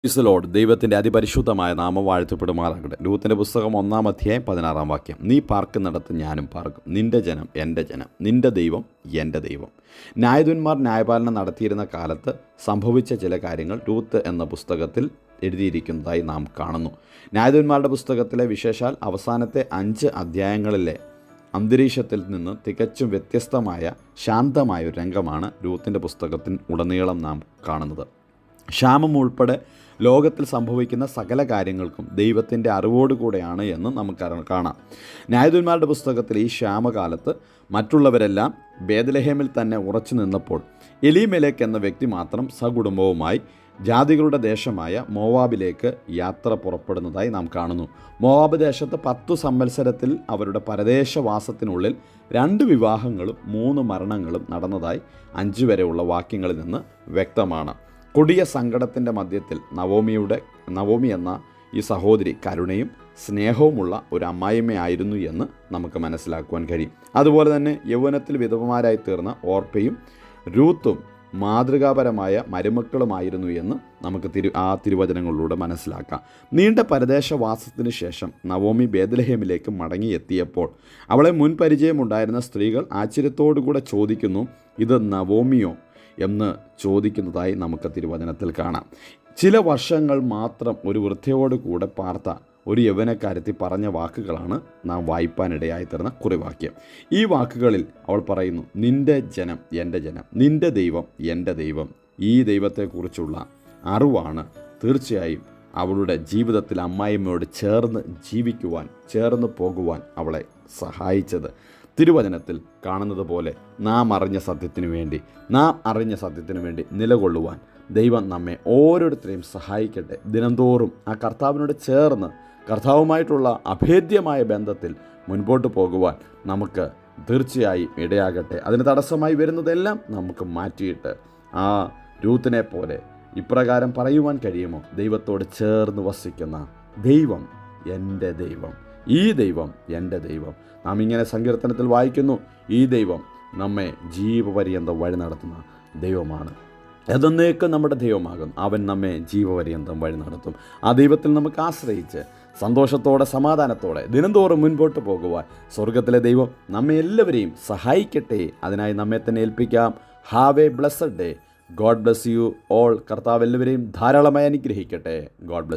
Is Lord. ദൈവത്തിൻ്റെ അതിപരിശുദ്ധമായ നാമം വാഴ്ത്തപ്പെടുമാറാകട്ടെ. രൂത്തിന്റെ പുസ്തകം 1-16 വാക്യം. നീ പാർക്കുന്നിടത്ത് ഞാനും പാർക്കും, നിന്റെ ജനം എൻ്റെ ജനം, നിന്റെ ദൈവം എൻ്റെ ദൈവം. ന്യായാധിപന്മാർ ന്യായപാലനം നടത്തിയിരുന്ന കാലത്ത് സംഭവിച്ച ചില കാര്യങ്ങൾ രൂത്ത് എന്ന പുസ്തകത്തിൽ എഴുതിയിരിക്കുന്നതായി നാം കാണുന്നു. ന്യായാധിപന്മാരുടെ പുസ്തകത്തിലെ വിശേഷാൽ അവസാനത്തെ 5 അധ്യായങ്ങളിലെ അന്തരീക്ഷത്തിൽ നിന്ന് തികച്ചും വ്യത്യസ്തമായ ശാന്തമായ ഒരു രംഗമാണ് രൂത്തിൻ്റെ പുസ്തകത്തിന് ഉടനീളം നാം കാണുന്നത്. ക്ഷാമം ഉൾപ്പെടെ ലോകത്തിൽ സംഭവിക്കുന്ന സകല കാര്യങ്ങൾക്കും ദൈവത്തിൻ്റെ അറിവോടുകൂടെയാണ് എന്ന് നമുക്ക് കാണാം. ന്യായാധിപന്മാരുടെ പുസ്തകത്തിൽ ഈ ക്ഷാമകാലത്ത് മറ്റുള്ളവരെല്ലാം ബേത്ലഹേമിൽ തന്നെ ഉറച്ചു നിന്നപ്പോൾ എലീമേലെക്ക് എന്ന വ്യക്തി മാത്രം സകുടുംബവുമായി ജാതികളുടെ ദേശമായ മോവാബിലേക്ക് യാത്ര പുറപ്പെടുന്നതായി നാം കാണുന്നു. മോവാബ് ദേശത്ത് 10 സംവത്സരത്തിൽ അവരുടെ പരദേശവാസത്തിനുള്ളിൽ 2 വിവാഹങ്ങളും 3 മരണങ്ങളും നടന്നതായി 5 വരെയുള്ള വാക്യങ്ങളിൽ നിന്ന് വ്യക്തമാണ്. കൊടിയ സങ്കടത്തിൻ്റെ മധ്യത്തിൽ നവോമി എന്ന ഈ സഹോദരി കരുണയും സ്നേഹവുമുള്ള ഒരു അമ്മായിമ്മയായിരുന്നു എന്ന് നമുക്ക് മനസ്സിലാക്കുവാൻ കഴിയും. അതുപോലെ തന്നെ യൗവനത്തിൽ വിധവമാരായി തീർന്ന ഓർപ്പയും രൂത്തും മാതൃകാപരമായ മരുമക്കളുമായിരുന്നു എന്ന് നമുക്ക് തിരുവചനങ്ങളിലൂടെ മനസ്സിലാക്കാം. നീണ്ട പരദേശവാസത്തിന് ശേഷം നവോമി ബേത്ലഹേമിലേക്ക് മടങ്ങിയെത്തിയപ്പോൾ അവളെ മുൻ പരിചയമുണ്ടായിരുന്ന സ്ത്രീകൾ ആശ്ചര്യത്തോടുകൂടെ ചോദിക്കുന്നു, ഇത് നവോമിയോ എന്ന് ചോദിക്കുന്നതായി നമുക്ക് തിരുവചനത്തിൽ കാണാം. ചില വർഷങ്ങൾ മാത്രം ഒരു വൃദ്ധയോടുകൂടെ പാർത്ത ഒരു യൗവനക്കാരത്തി പറഞ്ഞ വാക്കുകളാണ് നാം വായിപ്പാനിടയായി തരുന്ന കുറിവാക്യം. ഈ വാക്കുകളിൽ അവൾ പറയുന്നു, നിൻ്റെ ജനം എൻ്റെ ജനം, നിൻ്റെ ദൈവം എൻ്റെ ദൈവം. ഈ ദൈവത്തെക്കുറിച്ചുള്ള അറിവാണ് തീർച്ചയായും അവളുടെ ജീവിതത്തിൽ അമ്മായിമ്മയോട് ചേർന്ന് ജീവിക്കുവാൻ, ചേർന്ന് പോകുവാൻ അവളെ സഹായിച്ചത്. തിരുവചനത്തിൽ കാണുന്നത് പോലെ നാം അറിഞ്ഞ സത്യത്തിനു വേണ്ടി നിലകൊള്ളുവാൻ ദൈവം നമ്മെ ഓരോരുത്തരെയും സഹായിക്കട്ടെ. ദിനംതോറും ആ കർത്താവിനോട് ചേർന്ന് കർത്താവുമായിട്ടുള്ള അഭേദ്യമായ ബന്ധത്തിൽ മുൻപോട്ട് പോകുവാൻ നമുക്ക് തീർച്ചയായും ഇടയാകട്ടെ. അതിന് തടസ്സമായി വരുന്നതെല്ലാം നമുക്ക് മാറ്റിയിട്ട് ആ രൂത്തിനെ പോലെ ഇപ്രകാരം പറയുവാൻ കഴിയുമോ, ദൈവത്തോട് ചേർന്ന് വസിക്കുന്ന ദൈവം എൻ്റെ ദൈവം, ഈ ദൈവം എൻ്റെ ദൈവം. നാം ഇങ്ങനെ സങ്കീർത്തനത്തിൽ വായിക്കുന്നു, ഈ ദൈവം നമ്മെ ജീവപര്യന്തം വഴി നടത്തുന്ന ദൈവമാണ്. എന്നേക്കും നമ്മുടെ ദൈവമാകും. അവൻ നമ്മെ ജീവപര്യന്തം വഴി നടത്തും. ആ ദൈവത്തിൽ നമുക്ക് ആശ്രയിച്ച് സന്തോഷത്തോടെ സമാധാനത്തോടെ ദിനംതോറും മുൻപോട്ട് പോകുവാൻ സ്വർഗത്തിലെ ദൈവം നമ്മെ എല്ലാവരെയും സഹായിക്കട്ടെ. അതിനായി നമ്മെ തന്നെ ഏൽപ്പിക്കാം. Have a blessed day. God bless you all. കർത്താവ് എല്ലാവരെയും ധാരാളമായി അനുഗ്രഹിക്കട്ടെ. God bless.